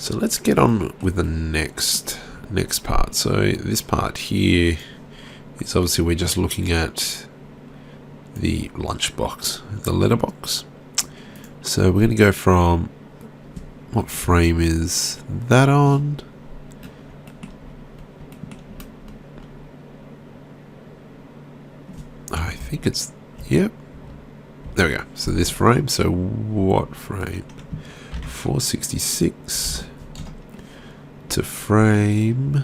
So let's get on with the next part. So this part here is obviously we're just looking at the lunchbox, the letterbox. So we're going to go from, what frame is that on? I think it's, yep. There we go. So this frame, so what frame? 466 to frame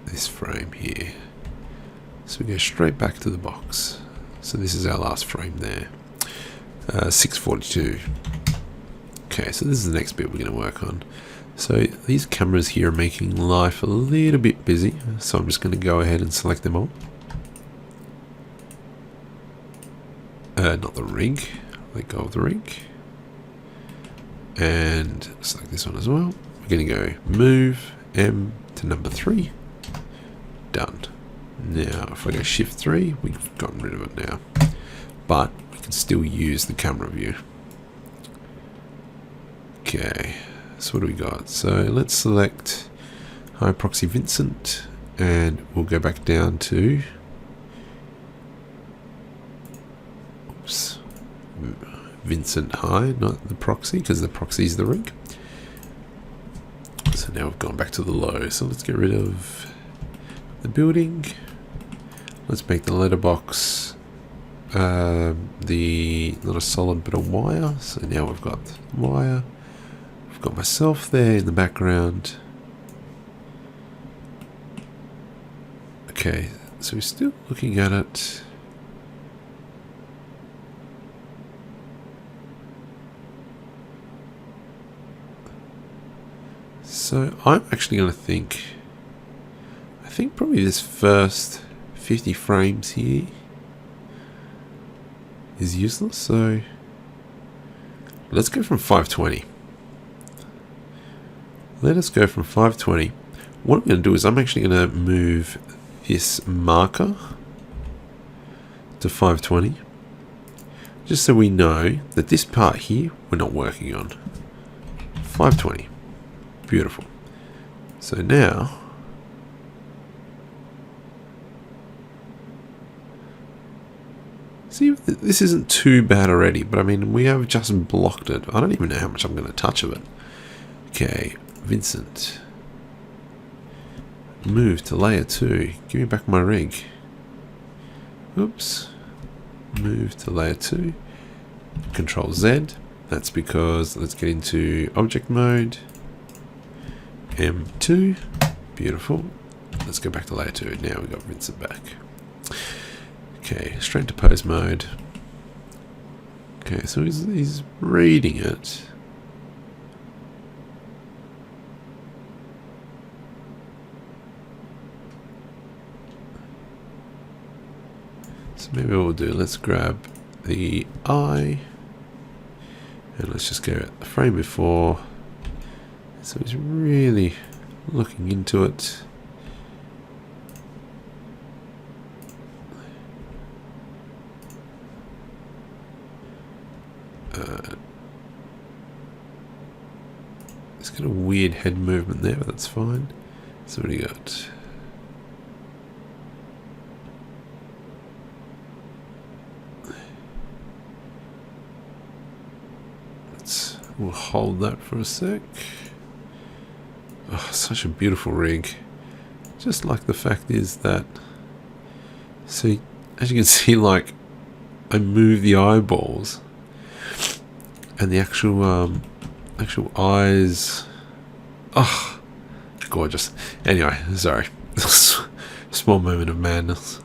this frame here. So we go straight back to the box. So this is our last frame there. 642. Okay, so this is the next bit we're going to work on. So these cameras here are making life a little bit busy, so I'm just going to go ahead and select them all. Not the rig, let go of the rig. And select this one as well. We're going to go move M to number 3. Done. Now if I go shift 3, we've gotten rid of it now. But we can still use the camera view. Okay. So what do we got? So let's select High Proxy Vincent, and we'll go back down to Vincent High, not the proxy, because the proxy is the rig. So now we've gone back to the low. So let's get rid of the building. Let's make the letterbox not a solid but a wire. So now we've got wire. I've got myself there in the background. Okay, so we're still looking at it. So I'm actually going to think, I think probably this first 50 frames here is useless. So let's go from 520. Let us go from 520. What I'm going to do is I'm actually going to move this marker to 520. Just so we know that this part here we're not working on. 520. Beautiful. So now see, this isn't too bad already, but I mean we have just blocked it. I don't even know how much I'm going to touch of it. Okay. Vincent, move to layer 2. Give me back my rig. Oops. Move to layer 2. Control Z. That's because let's get into object mode. M2. Beautiful. Let's go back to layer 2. Now we've got Vincent back. Okay, straight to pose mode. Okay, so he's reading it. So maybe what we'll do, let's grab the eye and let's just go at the frame before. So he's really looking into it. It's got a weird head movement there, but that's fine. So what do you got? We'll hold that for a sec. Oh, such a beautiful rig. Just like the fact is that, see, as you can see, like I move the eyeballs and the actual eyes. Oh, gorgeous. Anyway, sorry. Small moment of madness.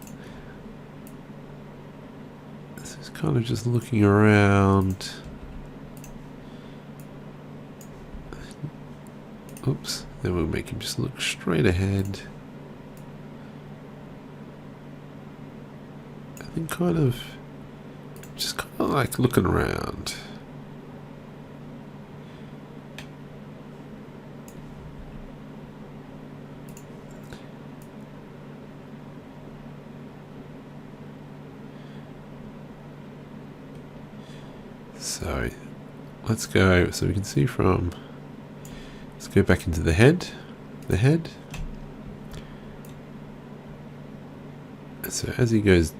This is kind of just looking around. Oops, then we'll make him just look straight ahead. And then just kind of like looking around. So let's go, so we can see from, let's go back into the head. So as he goes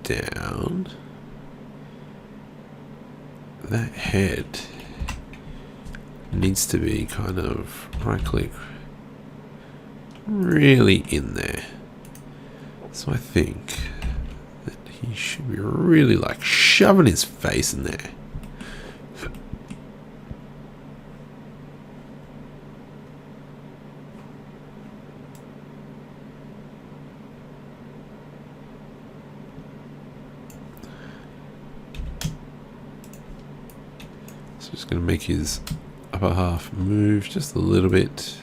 down, that head needs to be kind of right click really in there. So I think that he should be really like shoving his face in there. So just going to make his upper half move just a little bit.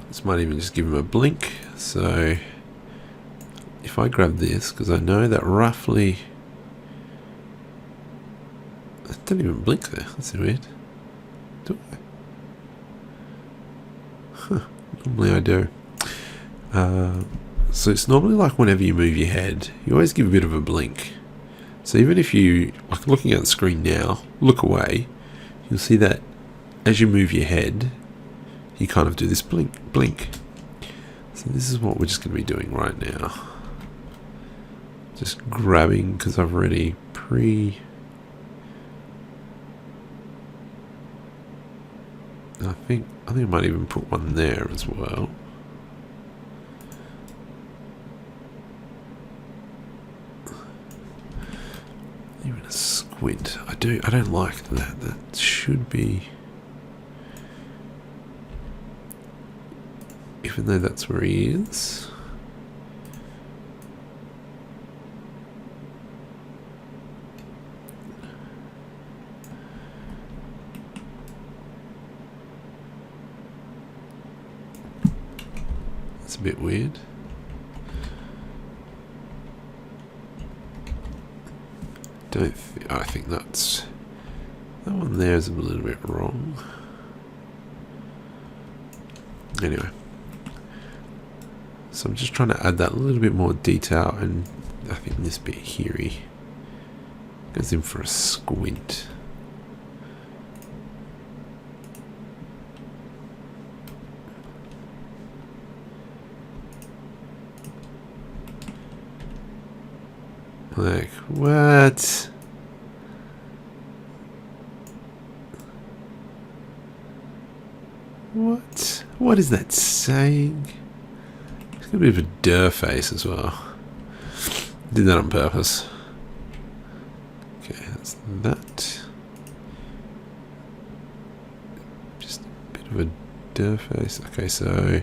This might even just give him a blink. So if I grab this, because I know that roughly, I don't even blink there. That's weird. Do I? Huh. Normally I do. So it's normally like whenever you move your head, you always give a bit of a blink. So even if you, like looking at the screen now, look away, you'll see that as you move your head, you kind of do this blink. So this is what we're just going to be doing right now. Just grabbing, because I've already I think I might even put one there as well. Even a squint. I don't like that. That should be, even though that's where he is. It's a bit weird. I think that one there is a little bit wrong. Anyway, so I'm just trying to add that little bit more detail, and I think this bit here he goes in for a squint. Like, what? What is that saying? It's got a bit of a der face as well. Did that on purpose. Okay, that's that. Just a bit of a der face. Okay, so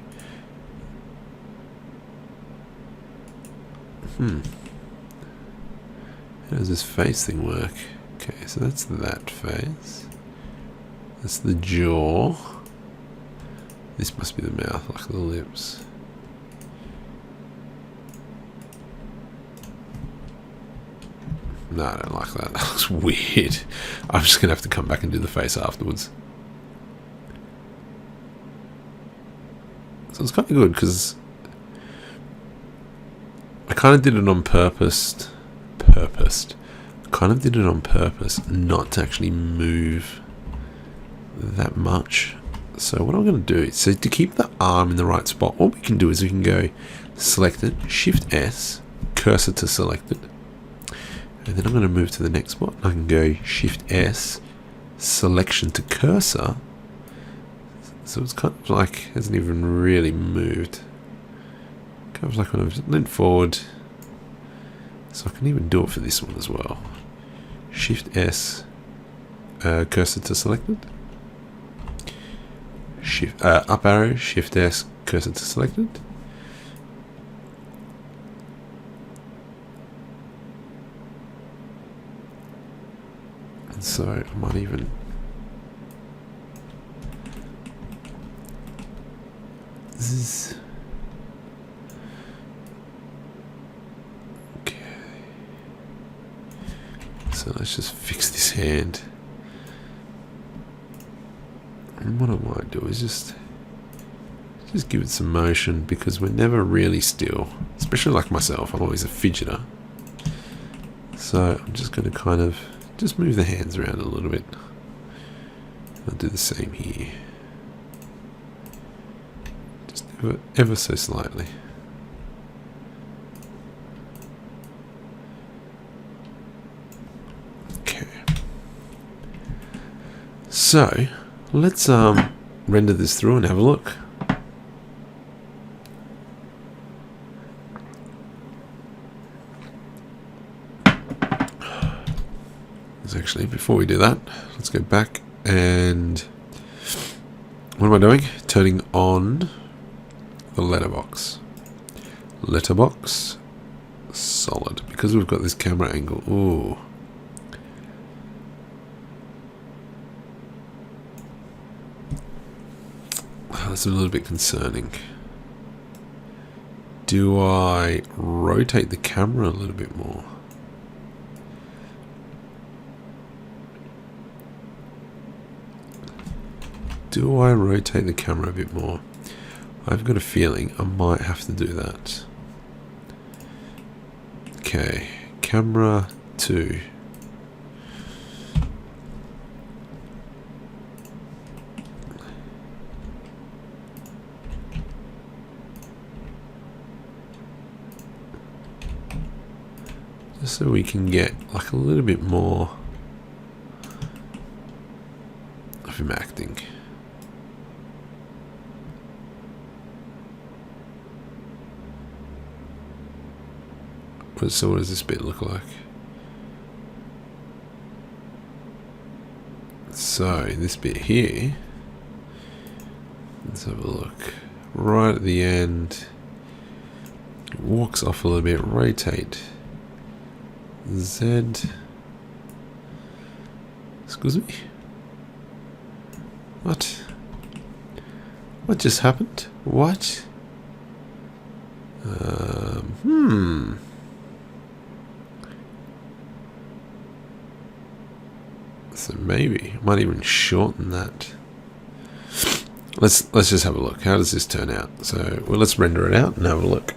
how does this face thing work? Okay, so that's that face. That's the jaw. This must be the mouth, like the lips. No, I don't like that. That looks weird. I'm just going to have to come back and do the face afterwards. So it's kind of good because I kind of did it on purpose. Kind of did it on purpose not to actually move that much. So what I'm going to do, so to keep the arm in the right spot, what we can do is we can go select it, Shift S, cursor to selected, and then I'm going to move to the next spot. I can go Shift S, selection to cursor. So it's kind of like hasn't even really moved. Kind of like when I've leaned forward. So I can even do it for this one as well. Shift S, cursor to selected. Shift up arrow, Shift S, cursor to selected. And so I might even zzz. Okay. So let's just fix this hand. And what I might do is just just give it some motion, because we're never really still, especially like myself. I'm always a fidgeter. So I'm just going to kind of just move the hands around a little bit. I'll do the same here. Just ever so slightly. Okay. So let's render this through and have a look. Actually, before we do that, let's go back and what am I doing? Turning on the letterbox. Letterbox solid, because we've got this camera angle. Ooh. That's a little bit concerning. Do I rotate the camera a little bit more? Do I rotate the camera a bit more? I've got a feeling I might have to do that. Okay, camera 2. Just so we can get like a little bit more of him acting. So what does this bit look like? So this bit here, let's have a look. Right at the end, it walks off a little bit, rotate. Z. Excuse me? What? What just happened? What? So maybe I might even shorten that. Let's just have a look. How does this turn out? So well, let's render it out and have a look.